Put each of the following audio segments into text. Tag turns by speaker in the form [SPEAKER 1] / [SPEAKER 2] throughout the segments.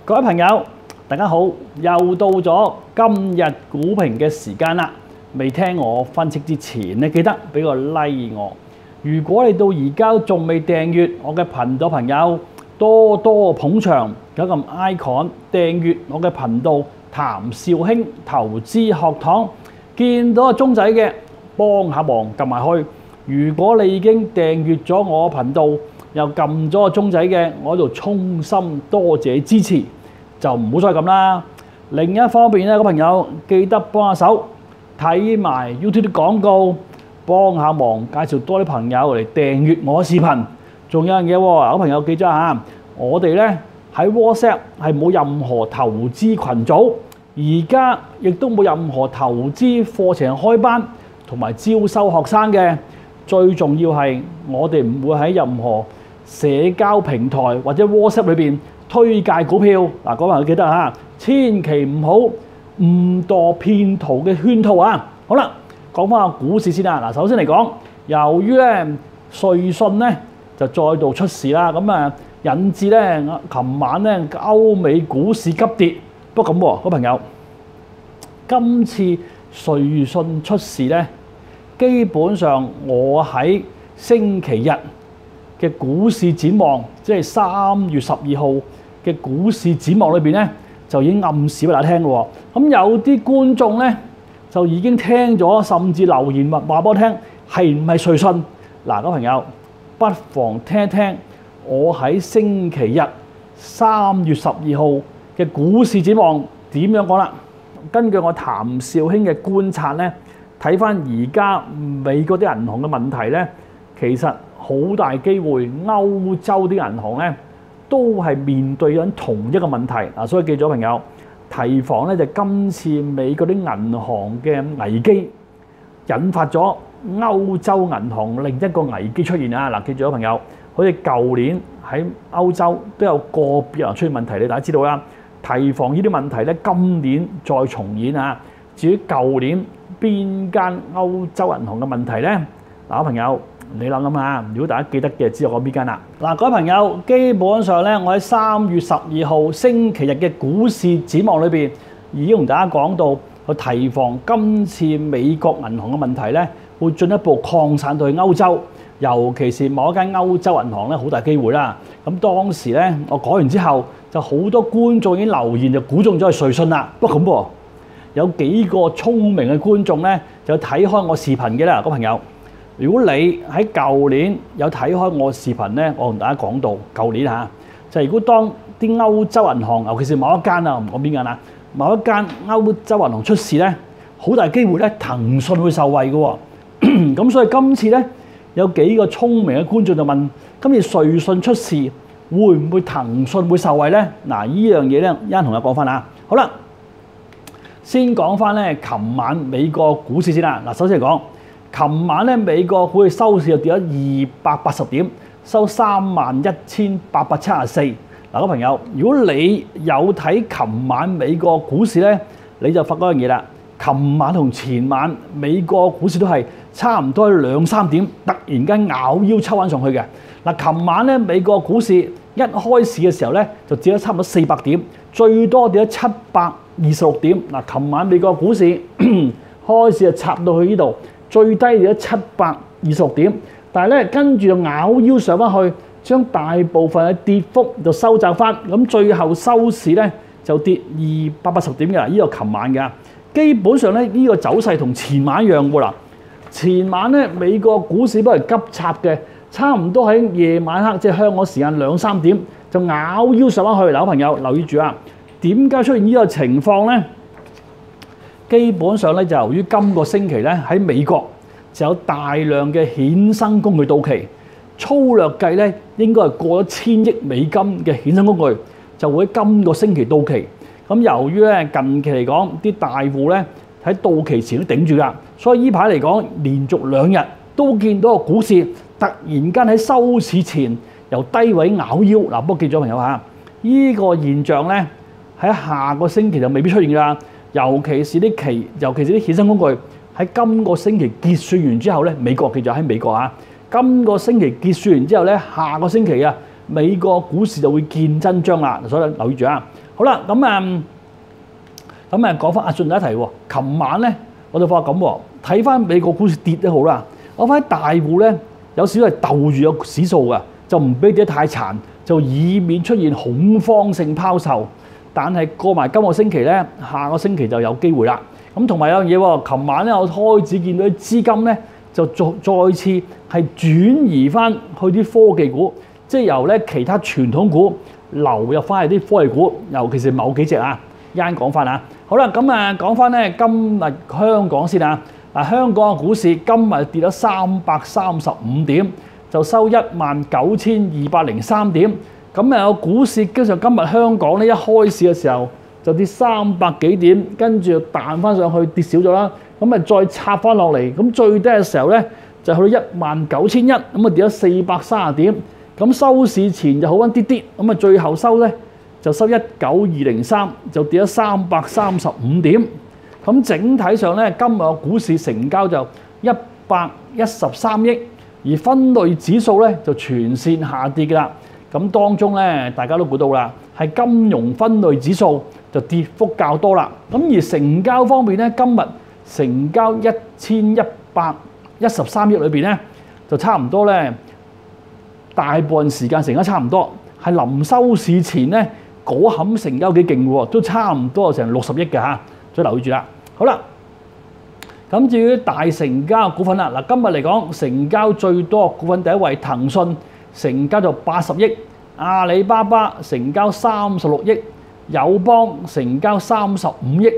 [SPEAKER 1] 各位朋友，大家好，又到咗今日股評嘅時間啦。未聽我分析之前，你記得俾個 like 我。如果你到而家仲未訂閱我嘅頻道，朋友多多捧場，有撳 icon 訂閱我嘅頻道譚紹興投資學堂。見到個鐘仔嘅，幫下忙撳埋去。如果你已經訂閱咗我頻道，又撳咗個鐘仔嘅，我喺度衷心多謝支持，就唔好再撳啦。另一方面咧，個朋友記得幫下手睇埋 YouTube 啲廣告，幫下忙介紹多啲朋友嚟訂閱我視頻。仲有樣嘢喎，有朋友記咗下，我哋咧喺 WhatsApp 係冇任何投資群組，而家亦都冇任何投資課程開班同埋招收學生嘅。最重要係我哋唔會喺任何社交平台或者 WhatsApp 裏邊推介股票。嗱，各位朋友記得嚇，千祈唔好誤墮騙徒嘅圈套啊！好啦，講翻個股市先啦。嗱，首先嚟講，由於咧瑞信咧就再度出事啦，咁啊引致咧琴晚咧歐美股市急跌。不過咁喎，各位朋友，今次瑞信出事咧，基本上我喺星期日嘅股市展望，即係3月12號嘅股市展望裏邊咧，就已經暗示俾大家聽咯喎。咁有啲觀眾咧就已經聽咗，甚至留言話俾我聽，係唔係瑞信？嗱，各位朋友不妨聽一聽我喺星期日3月12號嘅股市展望點樣講啦。根據我譚紹興嘅觀察咧，睇翻而家美國啲銀行嘅問題咧，其實好大機會歐洲啲銀行咧都係面對緊同一個問題。嗱，所以記咗朋友提防咧，就今次美國啲銀行嘅危機引發咗歐洲銀行另一個危機出現啊！嗱，記住咗朋友，好似舊年喺歐洲都有個別人出現問題，你大家知道啦。提防呢啲問題咧，今年再重演啊！至於舊年邊間歐洲銀行嘅問題呢？嗱，朋友你諗下，如果大家記得嘅，知道我邊間啦。嗱，各位朋友，基本上呢，我喺3月12號星期日嘅股市展望裏邊已經同大家講到，去提防今次美國銀行嘅問題呢，會進一步擴散到去歐洲，尤其是某一間歐洲銀行呢，好大機會啦。咁當時呢，我講完之後，就好多觀眾已經留言就估中咗係瑞信啦。不過咁喎，有幾個聰明嘅觀眾咧，就睇開我視頻嘅啦，各位朋友。如果你喺舊年有睇開我視頻咧，我同大家講到舊年嚇，就係如果當啲歐洲銀行，尤其是某一間啊，唔講邊間啦，某一間歐洲銀行出事咧，好大機會咧，騰訊會受惠嘅喎。咁所以今次咧，有幾個聰明嘅觀眾就問：今次瑞信出事，會唔會騰訊會受惠咧？嗱，依樣嘢咧，一陣同我講翻啦。好啦。先講翻咧，琴晚美國股市先啦。嗱，首先嚟講，琴晚咧美國股市收市就跌咗280點，收31,874。嗱，各位朋友，如果你有睇琴晚美國股市咧，你就發覺一樣嘢啦。琴晚同前晚美國股市都係差唔多2-3點，突然間咬腰抽翻上去嘅。嗱，琴晚咧美國股市一開市嘅時候咧，就跌咗差唔多400點，最多跌咗726點。嗱，琴晚美國股市開市就插到去呢度，最低跌咗726點，但係咧跟住就咬腰上翻去，將大部分嘅跌幅就收窄翻，咁最後收市咧就跌280點嘅。呢個琴晚嘅，基本上咧呢個走勢同前晚一樣喎啦。前晚咧美國股市都係急插嘅，差唔多喺夜晚黑，即係香港時間2-3點就咬腰上翻去。嗱，朋友留意住啊！點解出現呢個情況呢？基本上咧就由於今個星期咧喺美國就有大量嘅衍生工具到期，粗略計咧應該係過咗1000億美金嘅衍生工具就會喺今個星期到期。咁由於咧近期嚟講啲大戶咧喺到期前都頂住㗎，所以呢排嚟講連續2日都見到個股市突然間喺收市前由低位咬腰。嗱，不過記咗朋友嚇，呢個現象咧喺下個星期就未必出現㗎，尤其是啲衍生工具喺今個星期結算完之後咧，美國記住喺美國啊，今個星期結算完之後咧，下個星期啊，美國股市就會見真章啦，所以留意住啊。好啦，講翻順帶一提喎，琴晚咧我就發覺咁喎，睇翻美國股市跌都好啦，我發現大戶咧有少少係鬥住個指數㗎，就唔俾跌得太殘，就以免出現恐慌性拋售。但係過埋今個星期咧，下個星期就有機會啦。咁同埋有樣嘢喎，琴晚咧我開始見到啲資金咧就再次係轉移翻去啲科技股，即係由咧其他傳統股流入翻去啲科技股，尤其是某幾隻啊。一陣講翻啊。好啦，講翻咧今日香港先啊。嗱，香港嘅股市今日跌咗335點，就收19203點。咁股市基本上今日香港咧一開市嘅時候就跌300幾點，跟住彈翻上去跌少咗啦。再插翻落嚟，咁最低嘅時候咧就去到19100，跌咗430點。咁收市前就好翻啲啲，最後收咧就收19203，就跌咗335點。咁整體上咧，今日股市成交就113億，而分類指數咧就全線下跌㗎啦。咁當中咧，大家都估到啦，係金融分類指數就跌幅較多啦。咁而成交方面咧，今日成交1113億裏邊咧，就差唔多咧，大部分時間成交差唔多，係臨收市前咧嗰冚成交幾勁喎，都差唔多成60億嘅嚇，所以留意住啦。好啦，咁至於大成交股份啦，嗱，今日嚟講成交最多股份第一位騰訊，成交就80億，阿里巴巴成交36億，友邦成交35億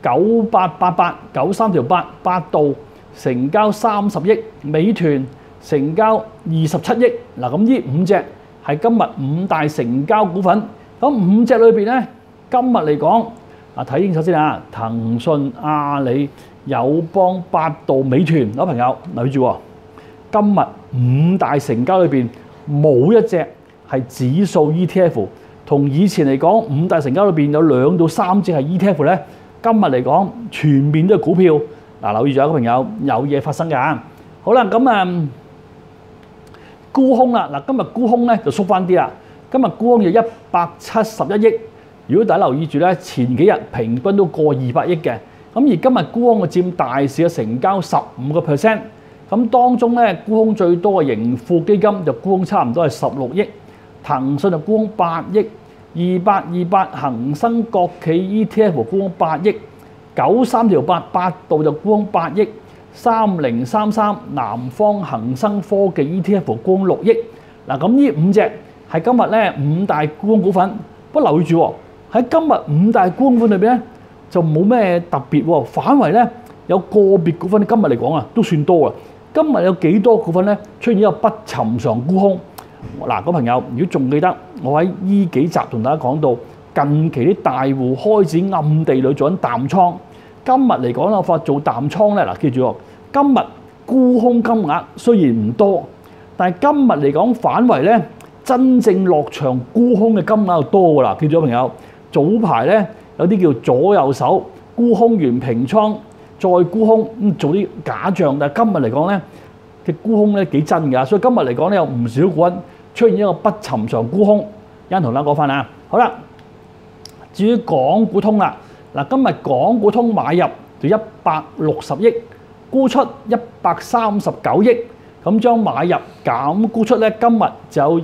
[SPEAKER 1] ，988893條8，百度成交30億，美團成交27億。嗱，咁呢5隻係今日5大成交股份。咁5隻裏邊咧，今日嚟講，睇清楚先啊，騰訊、阿里、友邦、百度、美團，各位朋友留意住喎，今日5大成交裏邊冇一隻係指數 ETF， 同以前嚟講5大成交裏邊有2到3隻係 ETF 咧，今日嚟講全面都係股票。嗱，留意住啊，各位朋友，有嘢發生㗎。好啦，沽空啦，嗱，今日沽空咧就縮翻啲啦。今日沽空就171億，如果大家留意住咧，前幾日平均都過200億嘅。咁而今日沽空嘅佔大市嘅成交15%。咁當中咧沽空最多嘅盈富基金就沽空差唔多係16億，騰訊就沽空8億，2828恒生國企 ETF 沽空8億，93條8，百度就沽空8億，3033南方恒生科技 ETF 沽空6億。嗱，咁呢5隻係今日咧5大沽空股份，不過留意住喎，喺今日5大沽空股份裏邊咧就冇咩特別喎，反為咧有個別股份今日嚟講啊都算多啊。今日有幾多股份咧出現一個不尋常沽空？嗱，各位朋友，如果仲記得我喺依幾集同大家講到，近期啲大戶開始暗地裏做緊淡倉。今日嚟講我發做淡倉咧，嗱，記住喎，今日沽空金額雖然唔多，但係今日嚟講反為咧真正落場沽空嘅金額就多㗎啦。記住啊，朋友，早排咧有啲叫左右手沽空完平倉，再沽空做啲假象，但係今日嚟講咧嘅沽空咧幾真㗎，所以今日嚟講咧有唔少股份出現一個不尋常沽空。一陣同大家講翻啊，好啦，至於港股通啦，嗱，今日港股通買入就160億，沽出139億，咁將買入減沽出咧，今日就有21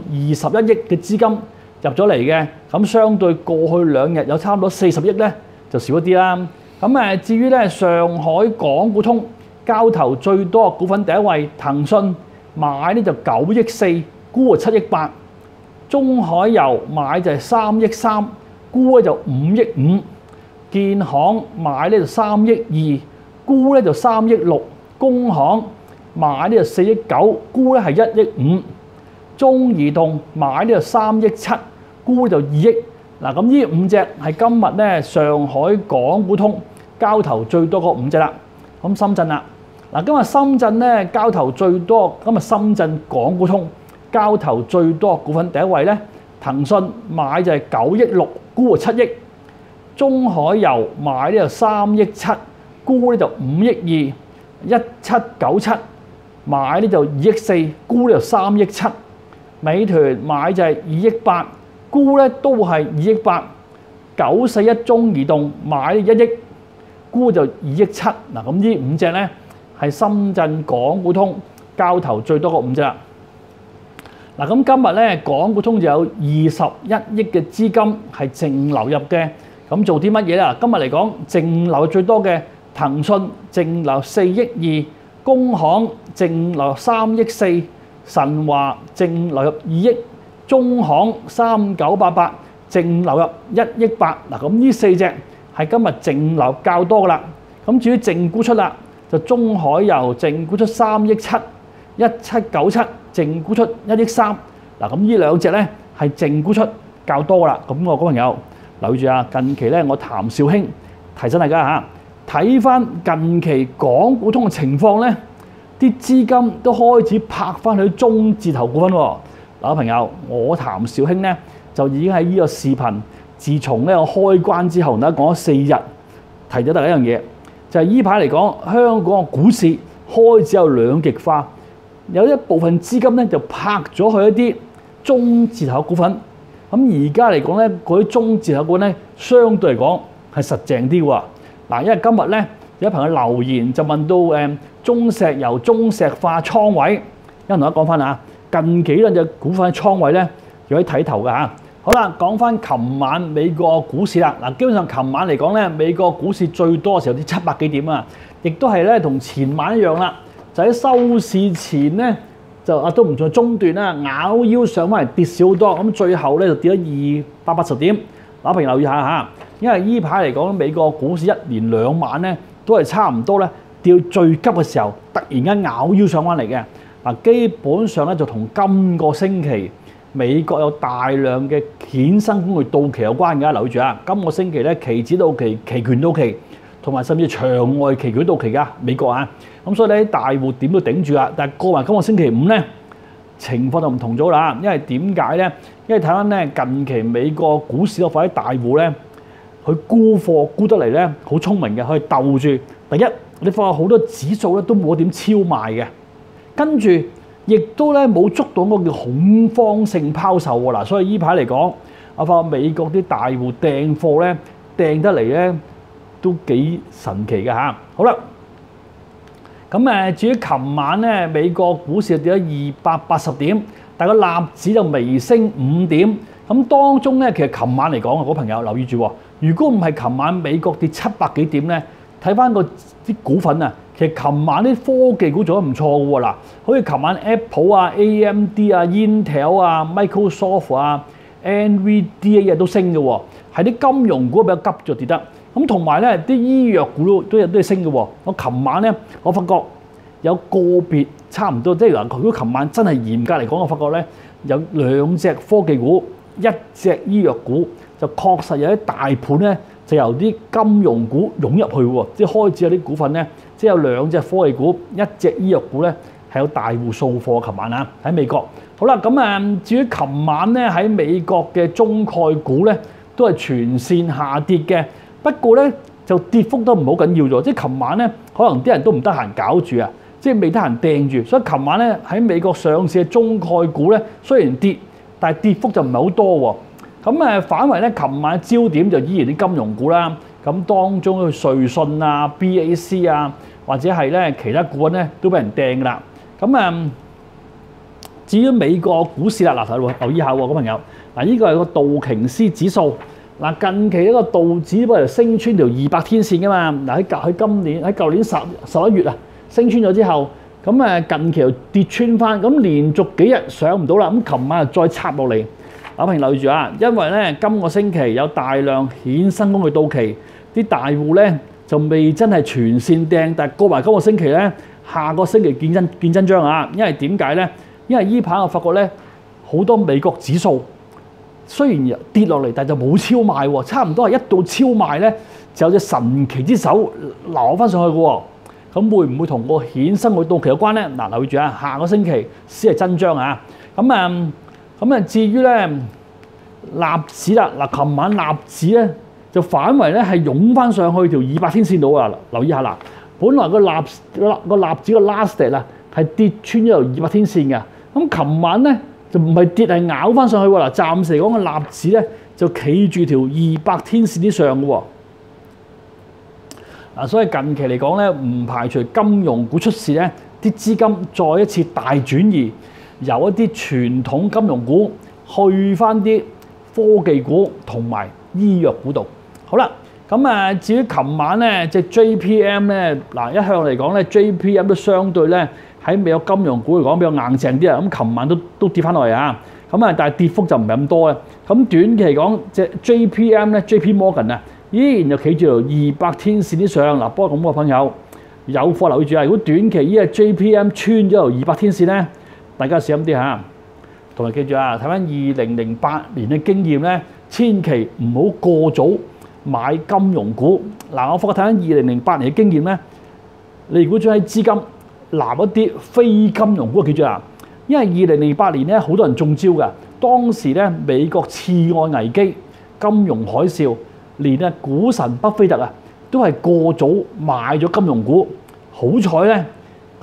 [SPEAKER 1] 億嘅資金入咗嚟嘅，咁相對過去2日有差唔多40億咧，就少一啲啦。咁至於咧上海港股通交投最多嘅股份第一位騰訊買咧就9億4，沽就7億8，中海油買就係3億3，沽咧就5億5，建行買咧就3億2，沽咧就3億6，工行買咧就4億9，沽咧係1億5，中移動買咧就3億7，沽就2億。嗱，咁呢5隻係今日咧上海港股通交投最多嗰5隻啦。咁深圳啦，嗱，今日深圳咧交投最多，今日深圳港股通交投最多股份第一位咧，騰訊買就係9億6，沽就7億，中海油買咧就3億7，沽咧就5億2，1797買咧就2億4，沽咧就3億7，美團買就係2億8，沽咧都係2億8， 941中移動買1億，沽就2億7。嗱，咁呢5隻咧係深圳港股通交投最多嗰5隻啦。嗱，咁今日咧港股通就有21億嘅資金係淨流入嘅，咁做啲乜嘢啦？今日嚟講淨流最多嘅騰訊淨流4億2，工行淨流3億4，神華淨流入2億，中行3988淨流入1億8。嗱，咁呢4隻係今日淨流較多噶啦。咁至於淨沽出啦，就中海油淨沽出3億7，1797淨沽出1億3。嗱，咁呢兩隻咧係淨沽出較多噶啦。咁我朋友留意住啊，近期咧我譚紹興提醒大家嚇，睇翻近期港股通嘅情況咧，啲資金都開始拍翻去中字頭股份喎。嗱，朋友，我譚紹興咧就已經喺呢個視頻，自從咧我開關之後，同大家講咗4日，提咗大家一樣嘢，就係依排嚟講，香港嘅股市開始有兩極化，有一部分資金咧就拍咗去一啲中字頭股份。咁而家嚟講咧，嗰啲中字頭股咧，相對嚟講係實淨啲喎。嗱，因為今日咧有朋友留言就問到中石油、中石化倉位，因為同大家講翻啊，近幾兩隻股份嘅倉位咧，有啲睇頭㗎嚇。好啦，講翻琴晚美國股市啦。嗱，基本上琴晚嚟講咧，美國股市最多嘅時候啲700幾點啊，亦都係咧同前晚一樣啦，就喺收市前咧就都唔在中段啦，咬腰上翻嚟跌少好多，咁最後咧就跌咗280點。嗱，朋友留意下嚇，因為依排嚟講，美國股市一連2晚咧都係差唔多咧跌到最急嘅時候，突然間咬腰上翻嚟嘅。嗱，基本上咧就同今個星期美國有大量嘅衍生工具到期有關㗎。留意住啊，今個星期咧期指到期、期權到期，同埋甚至場外期權到期㗎，美國啊。咁所以咧大戶點都頂住啦。但係過埋今個星期5咧，情況就唔同咗啦。因為點解咧？因為睇翻咧近期美國股市嗰塊大戶咧，佢沽貨沽得嚟咧好聰明嘅，佢鬥住。第一，你發覺好多指數咧都冇點超賣嘅，跟住亦都咧冇捉到嗰個叫恐慌性拋售喎。嗱，所以依排嚟講，我發覺美國啲大戶掟貨咧掟得嚟咧都幾神奇嘅嚇。好啦。咁至於琴晚咧，美國股市跌咗280點，但係個納指就微升5點。咁當中咧，其實琴晚嚟講啊，嗰朋友留意住喎。如果唔係琴晚美國跌700幾點咧，睇翻個啲股份啊，其實琴晚啲科技股做得唔錯嘅喎。嗱，好似琴晚 Apple 啊、AMD 啊、Intel 啊、Microsoft 啊、NVIDIA 都升嘅喎，係啲金融股比較急咗跌得。咁同埋咧，啲醫藥股都係升嘅喎。我琴晚咧，我發覺有個別差唔多，即係嗱，如果琴晚真係嚴格嚟講，我發覺咧有2隻科技股、1隻醫藥股，就確實有啲大盤咧，就由啲金融股湧入去喎。即係開始有啲股份咧，即係有2隻科技股、1隻醫藥股咧，係有大戶掃貨。琴晚啊，喺美國。好啦，咁至於琴晚咧喺美國嘅中概股咧，都係全線下跌嘅。不過咧就跌幅都唔好緊要咗，即係琴晚咧可能啲人都唔得閒搞住啊，即係未得閒掟住，所以琴晚咧喺美國上市嘅中概股咧雖然跌，但係跌幅就唔係好多喎。咁反為咧，琴晚焦點就依然啲金融股啦，咁當中瑞信啊、BAC 啊，或者係咧其他股份咧都俾人掟㗎啦。咁至於美國股市啦，嗱，留意下喎，嗰朋友，嗱，呢個係個道瓊斯指數。嗱，近期一個道指不如升穿條200天線㗎嘛。嗱，喺舊年11月啊升穿咗之後，咁近期又跌穿翻，咁連續幾日上唔到啦。咁琴晚又再插落嚟。朋友留意住啊，因為咧今個星期有大量衍生工具到期，啲大戶咧就未真係全線掟，但係過埋今個星期咧，下個星期見真章啊。因為點解咧？因為依排我發覺咧好多美國指數。雖然跌落嚟，但係就冇超賣喎，差唔多係一到超賣咧，就有隻神奇之手攞翻上去嘅喎。咁會唔會同個衍生工具到期有關咧？嗱，留意住啊，下個星期先係真章啊。至於咧納指啦，嗱，琴晚納指咧就反為咧係湧翻上去條200天線度啊。留意下啦，本來個納指個 last day 啊係跌穿咗條200天線嘅，咁琴晚咧就唔係跌係咬翻上去喎。嗱，暫時嚟講個納指咧就企住條200天線之上嘅喎。所以近期嚟講咧，唔排除金融股出事咧，啲資金再一次大轉移，由一啲傳統金融股去翻啲科技股同埋醫藥股度。好啦，咁至於琴晚咧，隻 JPM 咧，嗱一向嚟講咧 ，JPM 都相對咧喺美國金融股嚟講比較硬淨啲啊。咁琴晚都跌翻落嚟啊。咁但係跌幅就唔係咁多啊。咁短期嚟講，隻 JPM 咧 ，JP Morgan 啊，依然就企住條200天線之上。嗱，不過咁嘅朋友有貨留意住啊！如果短期依個 JPM 穿咗條200天線咧，大家小心啲嚇。同埋記住啊，睇翻2008年嘅經驗咧，千祈唔好過早買金融股。嗱，我發覺睇翻2008年嘅經驗咧，你如果將喺資金拿一啲非金融股，記住啊，因為2008年咧好多人中招㗎。當時咧美國次按危機、金融海嘯，連股神巴菲特啊都係過早買咗金融股。好彩咧，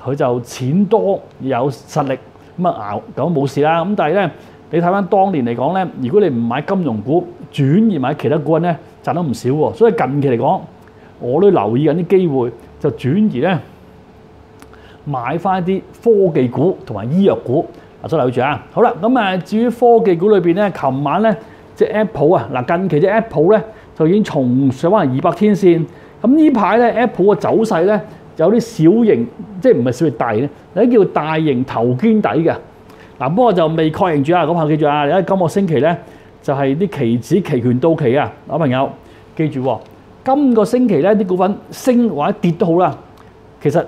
[SPEAKER 1] 佢就錢多有實力，咁熬咁冇事啦。咁但係咧，你睇翻當年嚟講咧，如果你唔買金融股，轉而買其他股份咧，賺得唔少喎。所以近期嚟講，我都留意緊啲機會，就轉而咧買翻啲科技股同埋醫藥股。嗱，所以留意住啊。好啦，咁至於科技股裏邊咧，琴晚咧隻 Apple 啊，嗱近期隻 Apple 咧就已經重上翻200天線。咁呢排咧 Apple 嘅走勢咧有啲小型，即係唔係小型大嘅，有啲叫大型頭肩底嘅。嗱，不過就未確認住啊。咁朋友記住啊，因為今個星期咧就係啲期指期權到期啊。嗱，朋友記住喎，今個星期咧啲股份升或者跌都好啦，其實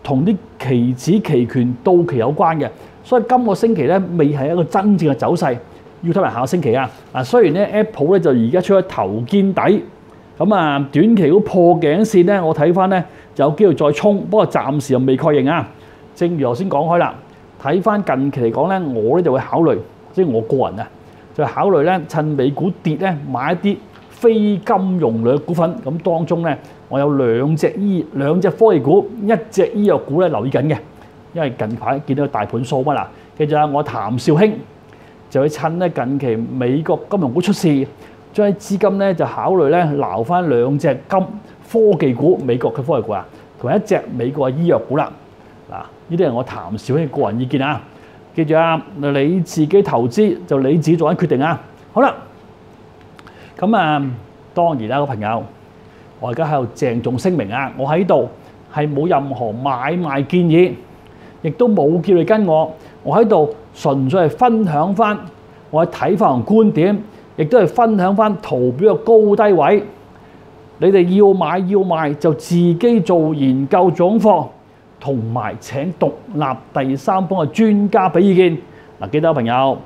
[SPEAKER 1] 同啲期指期權到期有關嘅。所以今個星期咧未係一個真正嘅走勢，要睇埋下個星期啊。嗱，雖然咧 Apple 咧就而家出咗頭肩底，咁短期如果破頸線咧，我睇翻咧就有機會再衝，不過暫時又未確認啊。正如頭先講開啦，睇翻近期嚟講咧，我咧就會考慮，即係我個人啊，就考慮咧趁美股跌咧買一啲非金融類嘅股份。咁當中咧，我有兩隻科技股，一隻醫藥股咧留意緊嘅。因為近排見到大盤數乜啦，記住啊，我譚紹興就會趁咧近期美國金融股出事，將啲資金咧就考慮咧撈翻兩隻科技股，美國嘅科技股啊，同埋一隻美國嘅醫藥股啦。嗱，呢啲係我譚紹興個人意見啊。記住啊，你自己投資就你自己做緊決定啊。好啦，咁當然啦，個朋友，我而家喺度鄭重聲明啊，我喺度係冇任何買賣建議。亦都冇叫你跟我喺度純粹係分享翻我嘅睇法同觀點，亦都係分享翻圖表嘅高低位。你哋要買要賣就自己做研究總課，同埋請獨立第三方嘅專家俾意見。嗱，記得朋友，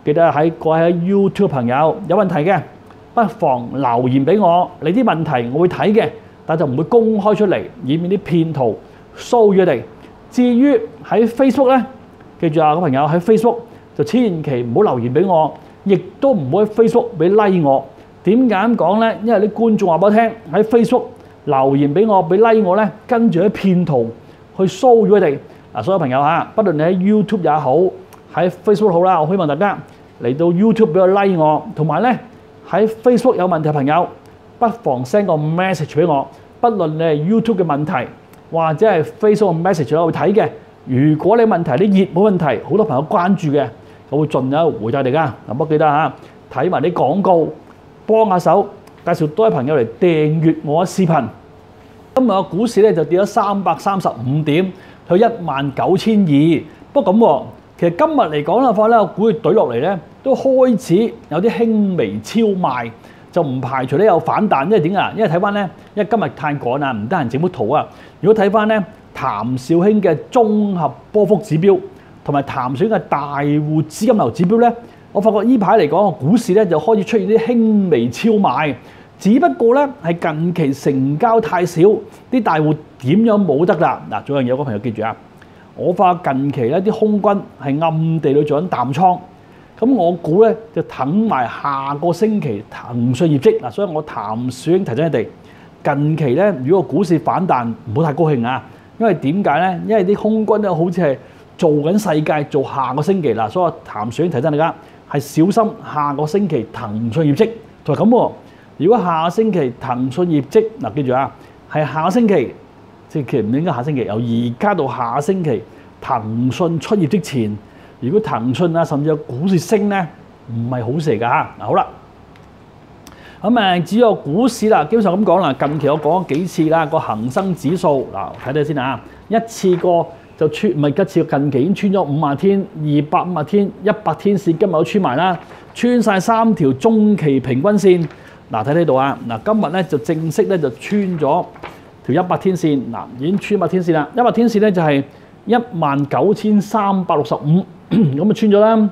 [SPEAKER 1] 記得各位喺 YouTube 朋友有問題嘅，不妨留言俾我。你啲問題我會睇嘅，但就唔會公開出嚟，以免啲騙徒騷擾你。至於喺 Facebook 咧，記住啊，個朋友喺 Facebook 就千祈唔好留言俾我，亦都唔好喺 Facebook 俾 like 我。點解咁講咧？因為啲觀眾話俾我聽，喺 Facebook 留言俾我俾 like 我咧，跟住啲騙徒去騷擾佢哋。嗱，所有朋友嚇，不論你喺 YouTube 也好，喺 Facebook 好啦，我希望大家嚟到 YouTube 俾我 like 我，同埋咧喺 Facebook 有問題嘅朋友，不妨 send 個 message 俾我。不論你係 YouTube 嘅問題，或者係 Facebook message 我會睇嘅。如果你問題啲熱冇問題，好多朋友關注嘅，我會盡有回答你㗎。嗱，唔好記得嚇，睇埋啲廣告，幫下手，介紹多啲朋友嚟訂閱我嘅視頻。今日個股市咧就跌咗335點，去19200。不過咁喎，其實今日嚟講嘅話咧，個股市懟落嚟咧，都開始有啲輕微超賣，就唔排除咧有反彈。因為點啊？因為睇翻咧，因為今日太趕啊，唔得閒整幅圖啊。如果睇翻咧，譚紹興嘅綜合波幅指標同埋譚紹興嘅大戶資金流指標咧，我發覺呢排嚟講個股市咧就開始出現啲輕微超賣，只不過咧係近期成交太少，啲大戶點樣冇得啦？嗱，仲有個朋友記住啊，我發覺近期咧啲空軍係暗地裏做緊淡倉，咁我估咧就等埋下個星期騰訊業績嗱，所以我譚紹興提醒你哋，近期咧如果個股市反彈唔好太高興啊！因為點解咧？因為啲空軍咧好似係做緊世界做下個星期啦，所以譚紹興提醒大家係小心下個星期騰訊業績。就係咁喎。如果下星期騰訊業績嗱，記住啊，係下星期，即係其實唔應該下星期，由而家到下星期騰訊出業績前，如果騰訊啊甚至有股市升咧，唔係好事嚟㗎嚇。嗱好啦，咁至於個股市啦，基本上咁講啦，近期我講咗幾次啦，個恒生指數嗱睇睇先啊，一次過就穿唔係一次過，近期已經穿咗50天、250天、100天線，今日都穿埋啦，穿晒3條中期平均線。嗱睇呢度啊，嗱今日咧就正式咧就穿咗條100天線，嗱已經穿100天線啦。100天線咧就係19365，咁啊穿咗啦。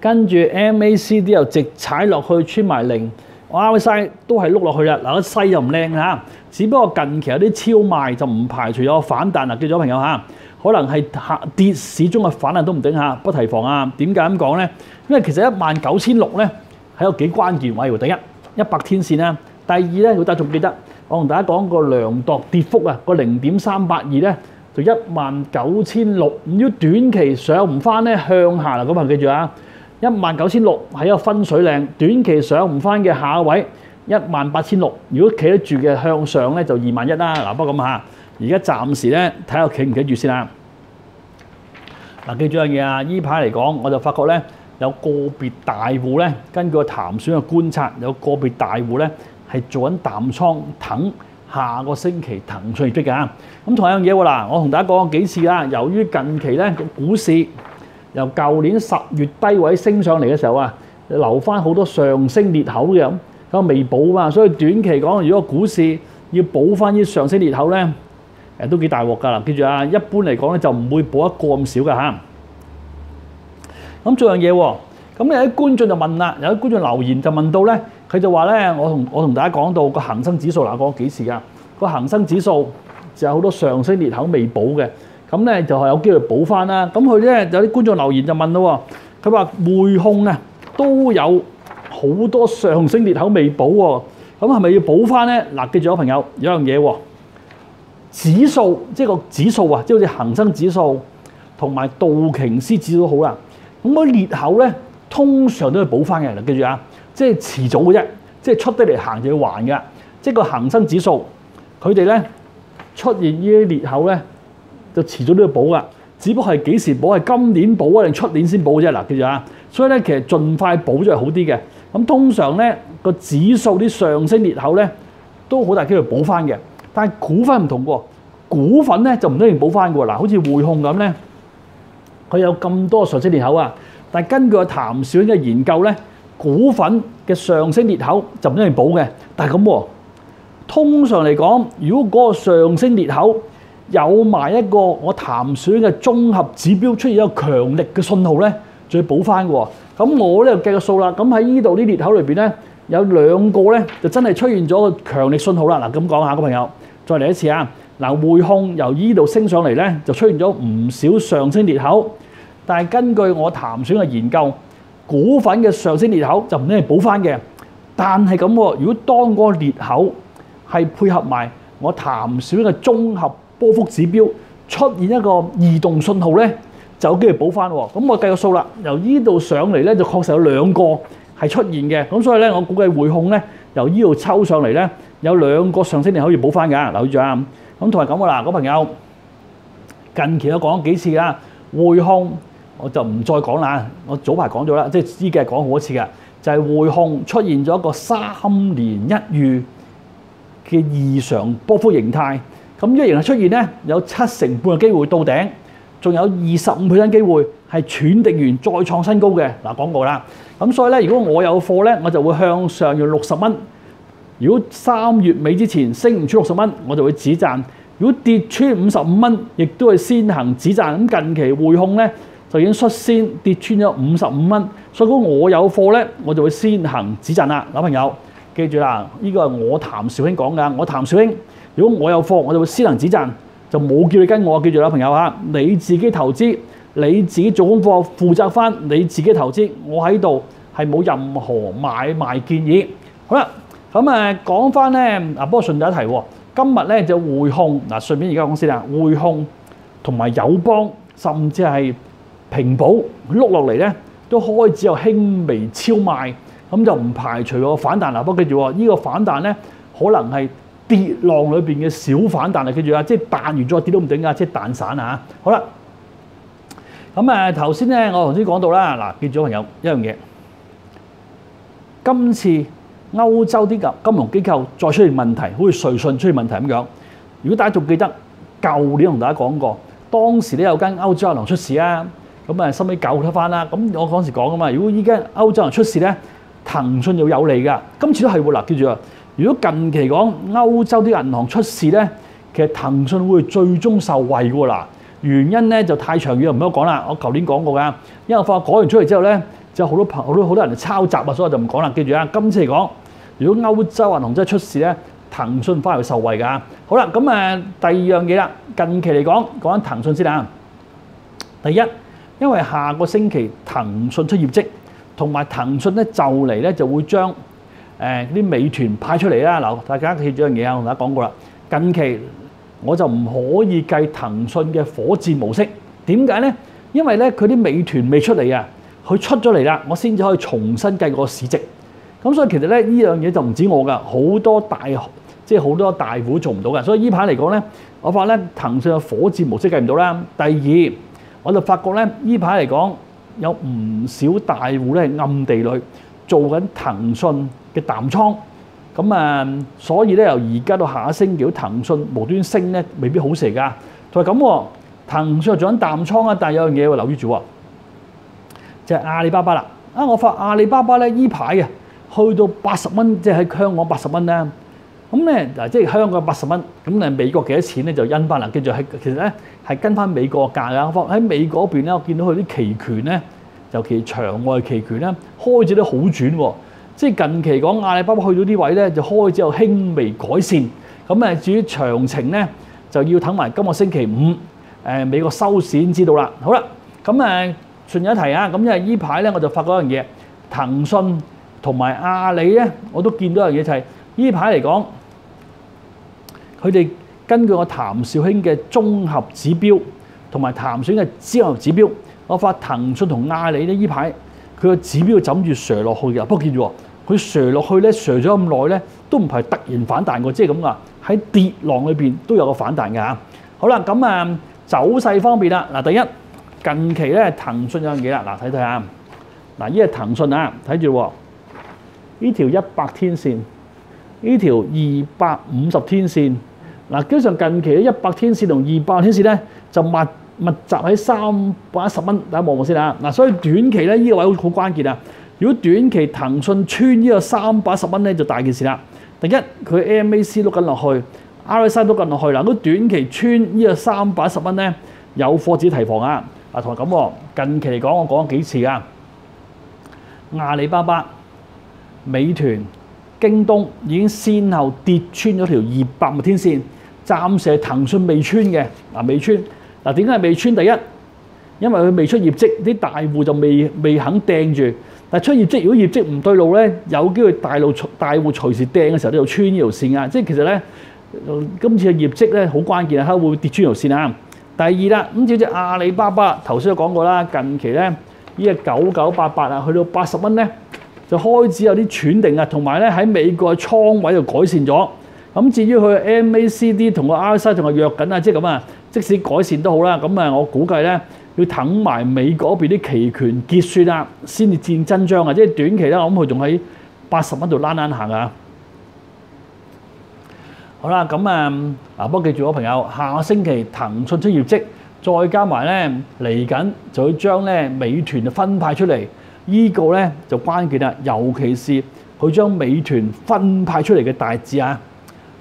[SPEAKER 1] 跟住 MACD 又直踩落去穿埋0，RSI 都係碌落去啦。嗱個勢又唔靚嚇，只不過近期有啲超賣，就唔排除有反彈啊！記咗朋友嚇，可能係跌市中嘅反彈都唔定嚇，不提防啊！點解咁講咧？因為其實19600咧係一個幾關鍵位喎。第一100天線啦，第二咧，大家仲記得我同大家講個量度跌幅啊，個0.382咧就19600，如果短期上唔翻咧向下啦，咁啊記住啊！19600係一個分水嶺，短期上唔翻嘅下位18600，如果企得住嘅向上咧就21000啦。嗱，不過咁嚇，而家暫時咧睇下企唔企住先啦。嗱，記住樣嘢啊！依排嚟講，我就發覺咧有個別大戶咧，根據個談選嘅觀察，有個別大戶咧係做緊淡倉，等下個星期騰訊業績㗎。咁同一樣嘢喎嗱，我同大家講過幾次啦。由於近期咧個股市由舊年10月低位升上嚟嘅時候啊，留翻好多上升裂口嘅咁未補嘛，所以短期講，如果股市要補翻啲上升裂口咧，都幾大鑊㗎啦。記住啊，一般嚟講咧就唔會補一個咁少㗎嚇。咁做樣嘢喎，咁有啲觀眾就問啦，有啲觀眾留言就問到咧，佢就話咧，我同大家講到個恒生指數嗱，講幾時㗎？個恒生指數就有好多上升裂口未補嘅。咁咧就係有機會補翻啦。咁佢咧有啲觀眾留言就問咯喎，佢話匯控啊都有好多上升裂口未補喎，咁係咪要補翻咧？嗱，記住咗朋友有樣嘢喎，指數即係個指數啊，即係好似恒生指數同埋道瓊斯指數好啦。咁嗰啲裂口咧通常都係補翻嘅。嗱，記住啊，即係遲早嘅啫，即係出得嚟行就要還嘅。即係個恒生指數佢哋咧出現呢啲裂口咧，就遲早都要補噶，只不過係幾時補，係今年補啊定出年先補啫。嗱，記住啊，所以咧其實盡快補咗係好啲嘅。咁通常咧個指數啲上升裂口咧都好大機會補翻嘅，但係股份唔同喎，股份咧就唔一定補翻嘅喎。嗱，好似匯控咁咧，佢有咁多上升裂口啊，但係根據個談選嘅研究咧，股份嘅上升裂口就唔一定補嘅。但係咁喎，通常嚟講，如果嗰個上升裂口有埋一個我談選嘅綜合指標出現一個強力嘅信號咧，就要補翻嘅喎。咁我呢度計個數啦。咁喺呢度啲裂口裏邊咧，有2個咧就真係出現咗個強力信號啦。嗱，咁講下個朋友，再嚟一次啊。嗱，匯控由呢度升上嚟咧，就出現咗唔少上升裂口。但係根據我談選嘅研究，股份嘅上升裂口就唔一定補翻嘅。但係咁喎，如果當嗰個裂口係配合埋我談選嘅綜合波幅指標出現一個異動信號咧，就有機會補翻喎。咁我計個數啦，由呢度上嚟咧就確實有2個係出現嘅。咁所以咧，我估計匯控咧由呢度抽上嚟咧有2個上升裂口要補翻㗎。留意住啊！咁同埋咁啦，嗰朋友近期都講咗幾次啦，匯控我就唔再講啦。我早排講咗啦，即係呢幾日講好多次嘅，就係匯控出現咗一個3年一遇嘅異常波幅形態。咁呢個形態出現咧，有70%嘅機會到頂，仲有25%機會係喘定完再創新高嘅。嗱，講過啦。咁所以咧，如果我有貨咧，我就會向上要60蚊。如果3月尾之前升唔穿60蚊，我就會止賺。如果跌穿55蚊，亦都係先行止賺。咁近期匯控咧就已經率先跌穿咗55蚊，所以如果我有貨咧，我就會先行止賺啦。嗱，朋友記住啦，呢個係我譚紹興講㗎。我譚紹興，如果我有貨，我就會先行止賺，就冇叫你跟我。記住啦，朋友嚇，你自己投資，你自己做功課，負責翻你自己投資。我喺度係冇任何買賣建議。好啦。咁講翻咧，不過順帶一提喎，今日咧就匯控嗱，順便而家講先啦，匯控同埋友邦甚至係平保碌落嚟咧，都開始有輕微超賣，咁就唔排除個反彈啦。不過記住喎，呢個反彈咧可能係跌浪裏邊嘅小反彈嚟，記住啊，即係彈完再跌都唔定㗎，即係彈散啊。好啦，咁頭先咧，我頭先講到啦，嗱，記住朋友一樣嘢，今次歐洲啲金融機構再出現問題，好似瑞信出現問題咁樣。如果大家仲記得舊年同大家講過，當時咧有間歐洲銀行出事啊，咁收尾救得翻啦。咁我嗰時講噶嘛，如果依家歐洲銀行出事咧，騰訊又有利㗎。今次都係喎，嗱，記住啊，如果近期講歐洲啲銀行出事咧，其實騰訊會最終受惠㗎啦。原因咧就太長遠，唔好講啦。我舊年講過㗎，因為我發覺講完出嚟之後咧，就好多人抄襲啊，所以我就唔講啦。記住啊，今次嚟講，如果歐洲銀行真係出事咧，騰訊反而會受惠㗎。好啦，咁第二樣嘢啦，近期嚟講緊騰訊先啊。第一，因為下個星期騰訊出業績，同埋騰訊咧就嚟咧就會將啲美團派出嚟啦。嗱，大家記住樣嘢啊，我同大家講過啦。近期我就唔可以計騰訊嘅火箭模式，點解咧？因為咧佢啲美團未出嚟啊，佢出咗嚟啦，我先至可以重新計個市值。咁所以其實咧呢樣嘢就唔止我㗎，好多大戶做唔到㗎。所以呢排嚟講咧，我發咧騰訊嘅火箭模式計唔到啦。第二，我就發覺咧呢排嚟講有唔少大戶咧係暗地裏做緊騰訊嘅淡倉。咁所以咧由而家到下一星期，騰訊無端升咧，未必好食㗎。同埋咁喎，騰訊做緊淡倉啊，但係有樣嘢要留意住喎，就係阿里巴巴啦。我發阿里巴巴咧依排啊，去到80蚊，即係喺香港80蚊啦。咁咧嗱，即係香港80蚊，咁美國幾多錢咧就因翻啦。跟住其實咧係跟翻美國價㗎。喺美國嗰邊咧，我見到佢啲期權咧，尤其場外期權咧，開始都好轉喎。即係近期講阿里巴巴去到啲位咧，就開始有輕微改善。咁至於詳情咧，就要等埋今個星期五美國收市先知道啦。好啦，咁順有一提啊。咁因為依排咧，我就發覺一樣嘢，騰訊同埋阿里咧，我都見到一樣嘢就係依排嚟講，佢哋根據我譚紹興嘅綜合指標同埋譚紹興嘅綜合指標，我發騰訊同阿里咧依排佢個指標枕住瀡落去嘅。不過見住佢瀡落去咧，瀡咗咁耐咧，都唔係突然反彈過，即係咁啊！喺跌浪裏邊都有個反彈嘅嚇。好啦，咁走勢方面啦，嗱，第一近期咧騰訊有樣嘢啦，嗱，睇睇啊，嗱，呢係騰訊啊，睇住喎，呢條100天線，呢條250天線，嗱，基本上近期嘅100天線同200天線咧就密集喺310蚊，大家望望先啊，嗱，所以短期咧呢個位好關鍵啊。如果短期騰訊穿呢個310蚊咧，就大件事啦。第一，佢 MAC 碌緊落去 ，RSI 碌緊落去啦。如果短期穿呢個310蚊咧，有貨自己提防啊！啊，同埋咁喎，近期嚟講，我講咗幾次啊。阿里巴巴、美團、京東已經先後跌穿咗條200天線，暫時係騰訊未穿嘅。嗱，未穿。嗱，點解係未穿？第一，因為佢未出業績，啲大戶就未肯掟住。但係出業績，如果業績唔對路咧，有機會大戶隨時掟嘅時候都有穿呢條線啊！即係其實咧，今次嘅業績咧好關鍵啊，會唔會跌穿條線啊？第二啦，咁至於阿里巴巴，頭先都講過啦，近期咧呢個9988啊，去到80蚊咧，就開始有啲喘定啊，同埋咧喺美國嘅倉位就改善咗。咁至於佢 MACD 同個 RSI 仲係弱緊啊，即係咁啊，即使改善都好啦，咁我估計咧。要等埋美國嗰邊啲期權結算啦，先至見真章啊！即係短期咧，我諗佢仲喺80蚊度躝行啊！好啦，咁不過記住我朋友，下個星期騰訊出業績，再加埋咧嚟緊就會將咧美團分派出嚟，呢個咧就關鍵啦，尤其是佢將美團分派出嚟嘅大致啊！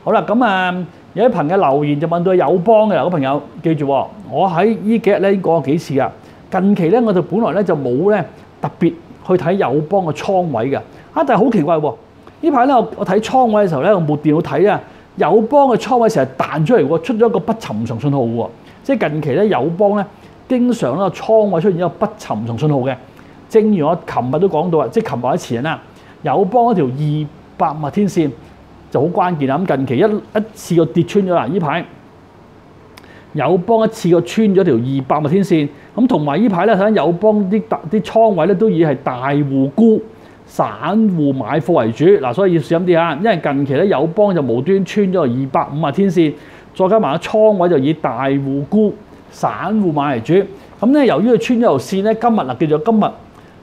[SPEAKER 1] 好啦，咁有啲朋友留言就問到友邦嘅，有個朋友記住喎，我喺呢幾日咧講過幾次噶。近期咧我哋本來咧就冇咧特別去睇友邦嘅倉位嘅，但係好奇怪喎，呢排咧我睇倉位嘅時候咧，我部電腦睇啊，友邦嘅倉位成日彈出嚟喎，出咗一個不尋常信號喎，即係近期咧友邦咧經常咧倉位出現一個不尋常信號嘅。正如我琴日都講到啊，即係琴日或者前日啦，友邦嗰條200天線就好關鍵啦。咁近期一次過跌穿咗啦，呢排友邦一次過穿咗條200日天線，咁同埋呢排咧睇緊友邦啲倉位咧都以係大戶沽、散戶買貨為主，嗱，所以要小心啲啊！因為近期咧友邦就無端穿咗條250日天線，再加埋個倉位就以大戶沽、散戶買為主。咁咧由於佢穿咗條線咧，今日嗱叫做今日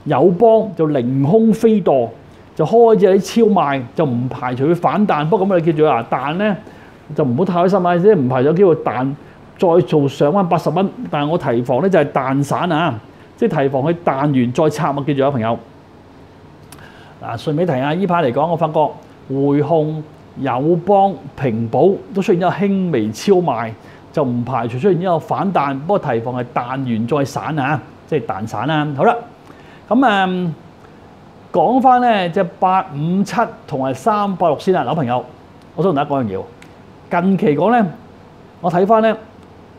[SPEAKER 1] 友邦就凌空飛墮，就開始有啲超賣，就唔排除佢反彈。不過咁你記住啊，彈咧就唔好太開心啊，即係唔排除機會彈。再做上翻80蚊，但係我提防咧就係彈散啊，即係提防佢彈完再插啊，記住啊朋友。嗱，順便提下，依排嚟講，我發覺匯控、友邦、平保都出現咗輕微超賣，就唔排除出現一個反彈，不過提防係彈完再散啊，即係彈散啊。好啦，咁講翻咧隻857同埋386先啦，老朋友，我想同大家講樣嘢。近期講咧，我睇翻咧。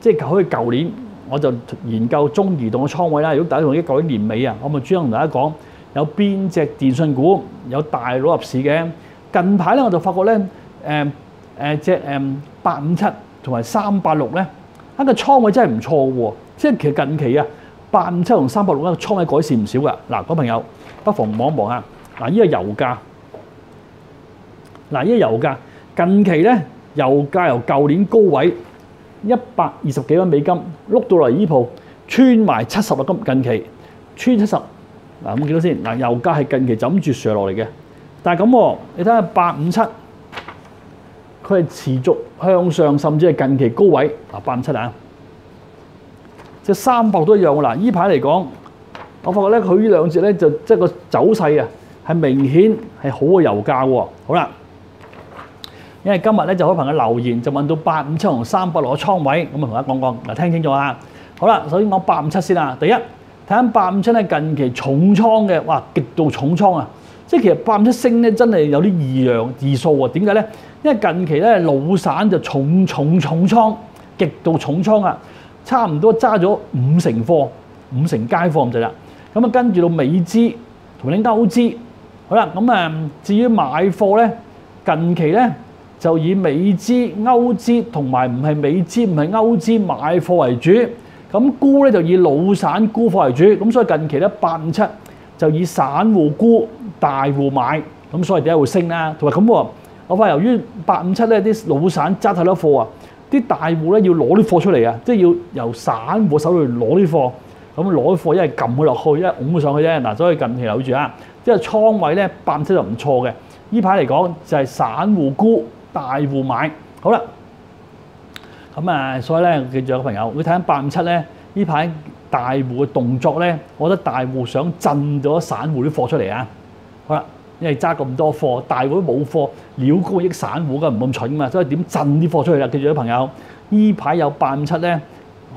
[SPEAKER 1] 即係好似舊年，我就研究中移動嘅倉位啦。如果大家同啲舊年年尾啊，我咪專登同大家講有邊隻電訊股有大佬入市嘅。近排咧我就發覺咧，隻857同埋386咧，一個倉位真係唔錯喎。即係其實近期啊，857同386咧個倉位改善唔少㗎。嗱，各位朋友不妨望一望啊。嗱，呢個油價，嗱，呢個油價近期咧，油價由舊年高位120幾蚊美金，碌到嚟依鋪穿埋70啦。近期穿70，嗱咁幾多先？嗱，油價係近期就咁住上落嚟嘅，但係咁喎，你睇下857，佢係持續向上，甚至係近期高位。嗱，857啊，即係300都一樣㗎啦。依排嚟講，我發覺咧佢呢兩隻咧就即係個走勢啊，係明顯係好過油價喎。好啦。因為今日咧就好多朋友留言就問到857同386嘅倉位，咁啊同大家講講嗱，聽清楚啦。好啦，首先講857先啦。第一，睇緊857咧近期重倉嘅，哇極度重倉啊！即係其實857升咧真係有啲異數喎。點解咧？因為近期咧老散就重倉，極度重倉啊，差唔多揸咗50成貨，50成街貨咁滯啦。咁啊跟住到美資同埋啲歐資，好啦咁至於買貨咧，近期咧。就以美資、歐資同埋唔係美資、唔係歐資買貨為主，咁沽咧就以老散沽貨為主，咁所以近期咧857就以散戶沽、大戶買，咁所以點解會升啦？同埋咁喎，我發現由於857咧啲老散揸太多貨啊，啲大戶咧要攞啲貨出嚟啊，即係要由散戶手度攞啲貨，咁攞啲貨一係撳佢落去，一係拱佢上去啫。嗱，所以近期留住啊，即係倉位咧857就唔錯嘅。呢排嚟講就係散戶沽。大戶買好啦，咁所以咧，記住有個朋友，你睇緊857咧，呢排大戶嘅動作咧，我覺得大戶想震咗散戶啲貨出嚟啊！好啦，因為揸咁多貨，大戶都冇貨，料高益散戶㗎，唔咁蠢嘛，所以點震啲貨出嚟啦？記住有個朋友，呢排有857咧，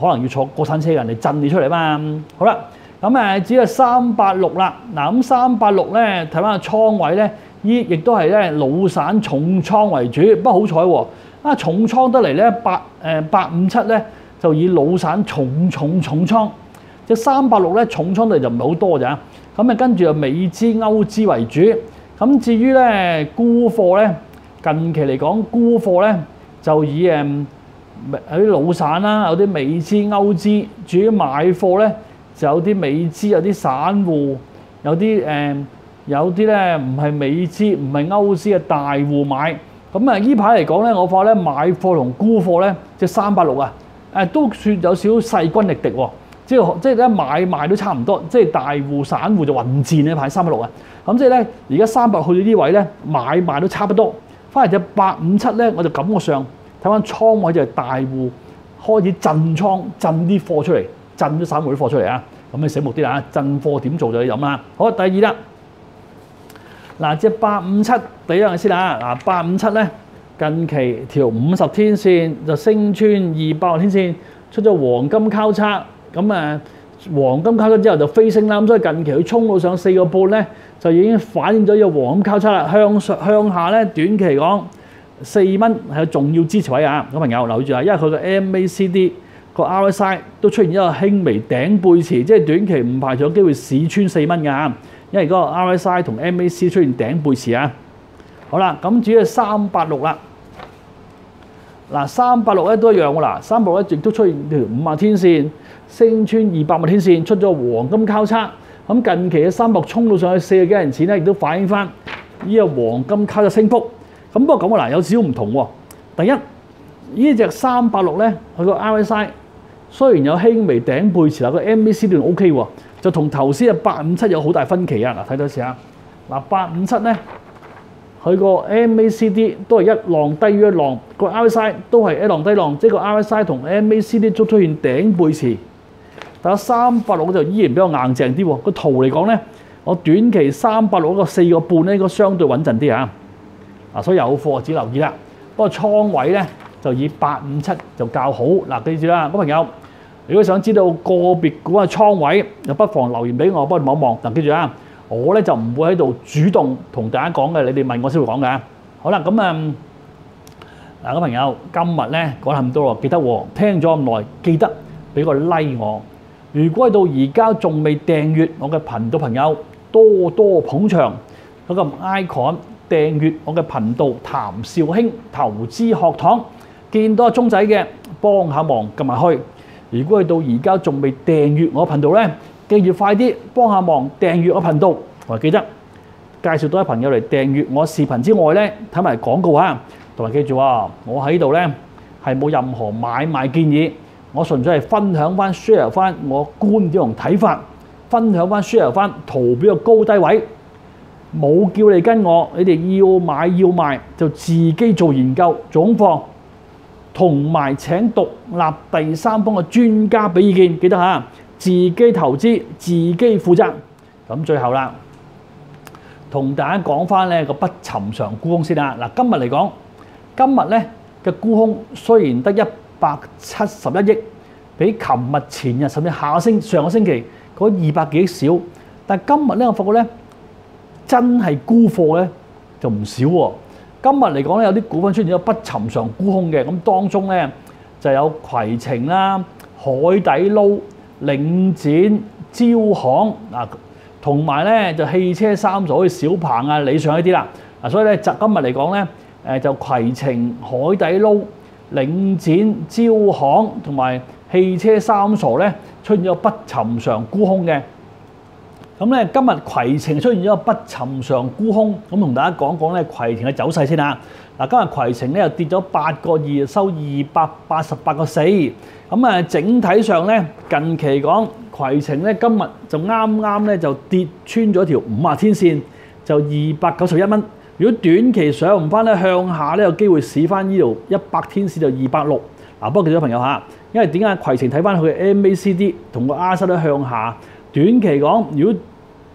[SPEAKER 1] 可能要坐過山車嘅人嚟震你出嚟嘛。好啦，咁只係386啦。嗱，咁386咧，睇翻個倉位咧。亦都係咧老散重倉為主，不過好彩喎，重倉得嚟咧857咧就以老散重倉，即係386咧重倉得嚟就唔係好多咋，咁跟住就美資歐資為主，咁至於咧沽貨咧近期嚟講沽貨咧就以有啲老散啦，有啲美資歐資，至於買貨咧就有啲美資，有啲散戶，有啲咧唔係美資唔係歐資嘅大戶買，咁依排嚟講咧，我發咧買貨同沽貨咧，即係386啊，都算有少少勢均力敵喎，即係咧買賣都差唔多，即係大戶散戶就混戰呢排386啊，咁即係咧而家300去到呢位咧買賣都差不多，反而隻857咧我就感覺上睇翻倉位就係大戶開始震倉震啲貨出嚟，震啲散戶啲貨出嚟啊，咁你醒目啲啦，震貨點做就你諗啦。好，第二啦。嗱，隻857第一樣先啦。嗱，857咧近期條50天線就升穿200天線，出咗黃金交叉。咁黃金交叉之後就飛升啦。咁所以近期佢衝到上4個半咧，就已經反映咗有黃金交叉啦。向下咧，短期嚟講4蚊係個重要支持位啊！咁朋友留意住啊，因為佢個 MACD 個 RSI 都出現一個輕微頂背馳，即係短期唔排除有機會試穿4蚊㗎。因為嗰個 RSI 同 MAC 出現頂背馳啊，好啦，咁至於386啦，嗱，386咧都一樣㗎啦，386咧亦都出現條50天線，升穿200天線，出咗黃金交叉。咁近期嘅300衝到上去40幾銀錢咧，亦都反映翻呢個黃金交叉升幅。咁不過咁啊嗱，有少少唔同喎。第一，呢隻386咧，佢個 RSI 雖然有輕微頂背馳，但個 MACD OK 喎，就同頭先嘅857有好大分歧啊！嗱，睇多次啊，嗱857咧，佢個 MACD 都係一浪低於一浪，個 RSI 都係一浪低浪，即係個 RSI 同 MACD 都出現頂背馳。但係386就依然比較硬淨啲喎。個圖嚟講咧，我短期386個4個半咧，應該相對穩陣啲啊！嗱，所以有貨只留意啦。不過倉位咧就以857就較好。嗱，記住啦，各位朋友，如果想知道個別股嘅倉位，就不妨留言俾我，幫你望一望。嗱，記住啊，我咧就唔會喺度主動同大家講嘅，你哋問我先會講嘅。好啦，咁嗱，各位朋友，今日咧講咁多喎，記得喎，聽咗咁耐，記得俾個 like 我。如果到而家仲未訂閱我嘅頻道朋友，多多捧場，嗰個 icon 訂閱我嘅頻道譚紹興投資學堂，見到鐘仔嘅幫下忙撳埋去。如果到而家仲未訂閱我頻道咧，記住快啲幫下忙訂閱我頻道，同埋記得介紹多啲朋友嚟訂閱我視頻之外咧，睇埋廣告啊，同埋記住啊，我喺度咧係冇任何買賣建議。我純粹係分享翻 share 翻我觀點同睇法，分享翻 share 翻圖表嘅高低位，冇叫你跟我，你哋要買要賣就自己做研究做功課，同埋請獨立第三方嘅專家俾意見，記得嚇，自己投資自己負責。咁最後啦，同大家講翻咧個不尋常沽空先啦。嗱，今日嚟講，今日咧嘅沽空雖然得171億，比琴日、前日甚至上個星期嗰200幾億少，但係今日咧我發覺咧真係沽貨咧就唔少喎。今日嚟講咧有啲股份出現咗不尋常沽空嘅，咁當中咧就有攜程啦、海底撈、領展、招行嗱，同埋咧就汽車三座好似小鵬啊、理想呢啲啦。嗱，所以咧就今日嚟講咧就攜程、海底撈、領展、招行同埋汽車三傻咧出現咗不尋常沽空嘅。咁咧今日攜程出現咗不尋常沽空，咁同大家講講咧攜程嘅走勢先啊。嗱，今日攜程咧又跌咗8個2，收288個4。咁啊，整體上咧近期講攜程咧今日就啱啱咧就跌穿咗條50天線，就291蚊。如果短期上唔翻咧，向下咧有機會試翻呢度100天線就260。嗱，不過記住朋友嚇，因為點解攜程睇翻佢嘅 MACD 同個 RSI 都向下，短期講如果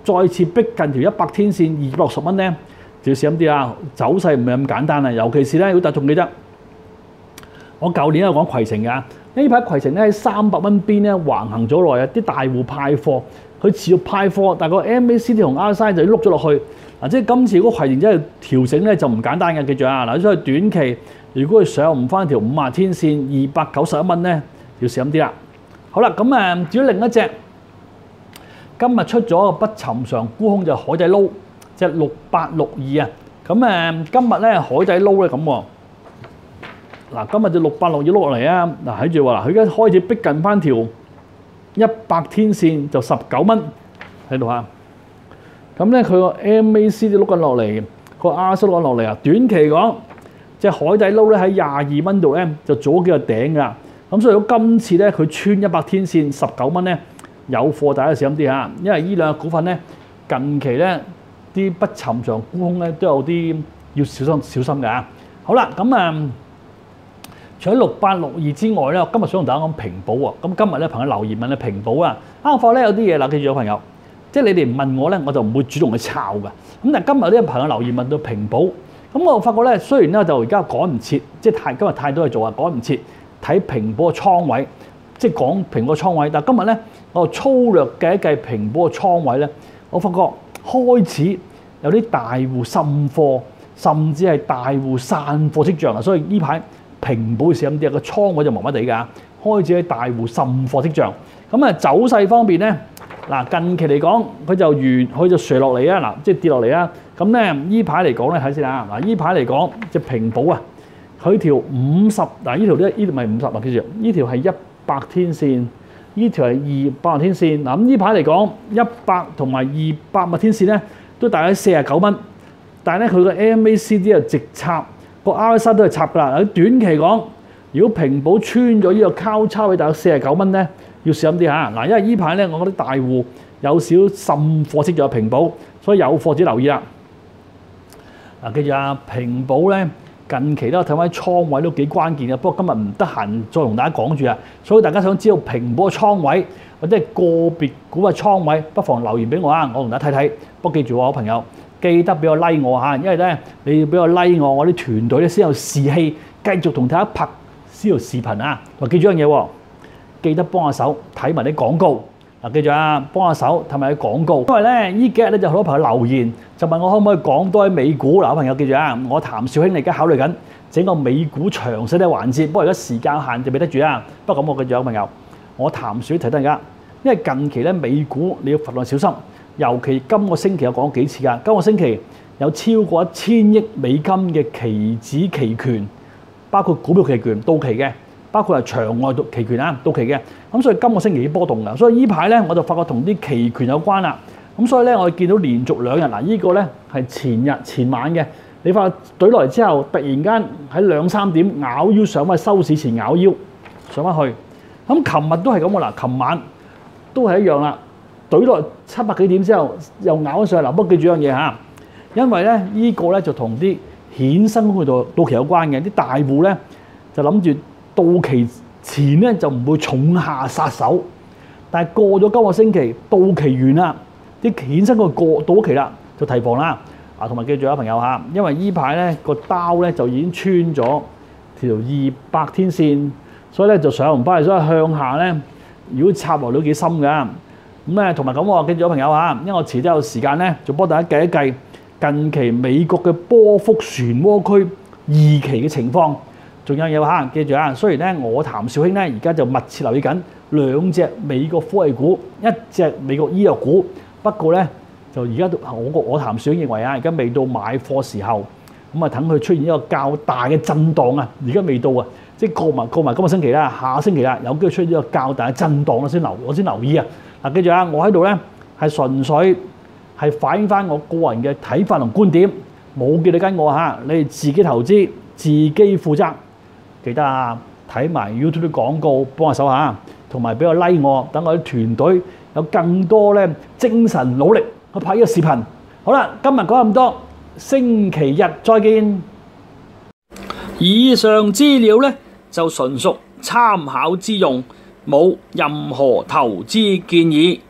[SPEAKER 1] 再次逼近條100天線260蚊咧，就要小心啲啦。走勢唔係咁簡單啊，尤其是咧，如果大家仲記得我舊年有講攜程㗎，呢排攜程咧喺300蚊邊咧橫行咗耐啊，啲大戶派貨，佢持續派貨，但係個 MACD 同 RSI 就碌咗落去。嗱，即係今次如果攜程真係調整咧就唔簡單嘅，記住啊！嗱，所以短期如果佢上唔翻條50天線291蚊咧，要小心啲啦。好啦，咁至於另一隻今日出咗個不尋常沽空就海底撈，即係6862啊。咁今日咧海底撈咧咁喎。嗱，今日就6862碌落嚟啊！嗱，睇住話，佢而家開始逼近翻條100天線就19蚊喺度啊。咁咧佢個 MACD 碌緊落嚟，個 RSI 碌緊落嚟啊！短期講，隻海底撈咧喺22蚊度咧就做咗幾個頂㗎。咁所以如果今次咧佢穿100天線19蚊咧，有貨大家小心啲嚇，因為呢兩個股份咧近期咧啲不尋常沽空咧都有啲要小心㗎。好啦，咁除咗6862之外咧，我今日想同大家講平保喎。咁今日咧朋友留言問你平保啊，啱貨咧有啲嘢啦，記住朋友。即係你哋唔問我咧，我就唔會主動去抄㗎。咁但係今日啲朋友留言問到平保，咁我發覺咧，雖然咧就而家趕唔切，即係今日太多嘢做啊，趕唔切睇平保嘅倉位，即係講平保嘅倉位。但係今日咧，我粗略計一計平保嘅倉位咧，我發覺開始有啲大戶滲貨，甚至係大戶散貨跡象啊。所以呢排平保小心啲啊，個倉位就麻麻地㗎，開始喺大戶滲貨跡象。咁走勢方面咧。嗱，近期嚟講，佢就瀡落嚟啊！嗱，即係跌落嚟啊！咁咧，依排嚟講咧，睇先啊！嗱，依排嚟講，隻平保啊，佢條50嗱，呢條唔係50啊，記住，呢條係100天線，呢條係200日天線。嗱咁呢排嚟講，100同埋200日天線咧，都大概49蚊。但係咧，佢個 MACD 又直插，個 RSI 都係插㗎啦。喺短期講，如果平保穿咗呢個交叉位大概49蚊咧，要小心啲嚇。嗱，因為呢排咧，我覺得大戶有少滲貨息咗有平保，所以有貨自己留意啦。嗱，記住啊，平保咧近期咧睇翻倉位都幾關鍵嘅，不過今日唔得閒再同大家講住啊。所以大家想知道平保嘅倉位或者係個別股嘅倉位，不妨留言俾我啊，我同大家睇睇。不過記住喎，好朋友，記得俾我 like 我嚇，因為咧你要俾我 like我啲團隊咧先有士氣，繼續同大家拍呢條視頻啊。嗱，記住一樣嘢喎，記得幫下手睇埋啲廣告。嗱，記住啊，幫下手睇埋啲廣告，因為咧呢幾日咧就好多朋友留言，就問我可唔可以講多啲美股。嗱，朋友記住啊，我譚紹興而家考慮緊整個美股詳細嘅環節，不過而家時間限就未得住啊。不過咁我記住啊，朋友，我譚紹興提大家，因為近期咧美股你要份外小心，尤其今個星期我講咗幾次㗎，今個星期有超過1000億美金嘅期指期權，包括股票期權到期嘅。包括係場外期權啊，到期嘅，咁所以今個星期啲波動㗎，所以呢排咧我就發覺同啲期權有關啦。咁所以咧我哋見到連續2日嗱，呢個咧係前晚嘅，你發覺懟落嚟之後，突然間喺2、3點咬腰上翻收市前咬腰上翻去。咁琴日都係咁喎嗱，琴晚都係一樣啦，懟落700幾點之後又咬咗上嚟。嗱，不過記住一樣嘢嚇，因為咧呢個咧就同啲衍生工具到期有關嘅，啲大戶咧就諗住。到期前咧就唔會重下殺手，但係過咗今個星期到期完啦，啲衍生個過到期啦，就提防啦。啊，同埋記住啊，朋友嚇，因為依排咧個刀咧就已經穿咗條200天線，所以咧就上唔翻嚟，所以向下咧，如果插落都幾深㗎。咁咧同埋咁喎，記住啊，朋友嚇，因為我遲啲有時間咧，就幫大家計一計近期美國嘅波幅漩渦區2期嘅情況。仲有嘢嚇，記住啊！雖然咧我譚紹興咧而家就密切留意緊2隻美國科技股，1隻美國醫藥股。不過咧就而家我譚紹興認為啊，而家未到買貨時候，咁啊等佢出現一個較大嘅震盪啊！而家未到啊，即係過埋今個星期啦，下星期啦，有機會出現一個較大嘅震盪我先留意啊！嗱，記住啊，我喺度咧係純粹係反映翻我個人嘅睇法同觀點，冇叫你跟我嚇，你哋自己投資自己負責。記得啊，睇埋 YouTube 啲廣告，幫下手嚇，同埋俾我 like 我，等我啲團隊有更多咧精神努力去拍呢個視頻。好啦，今日講咁多，星期日再見。以上資料咧就純屬參考之用，冇任何投資建議。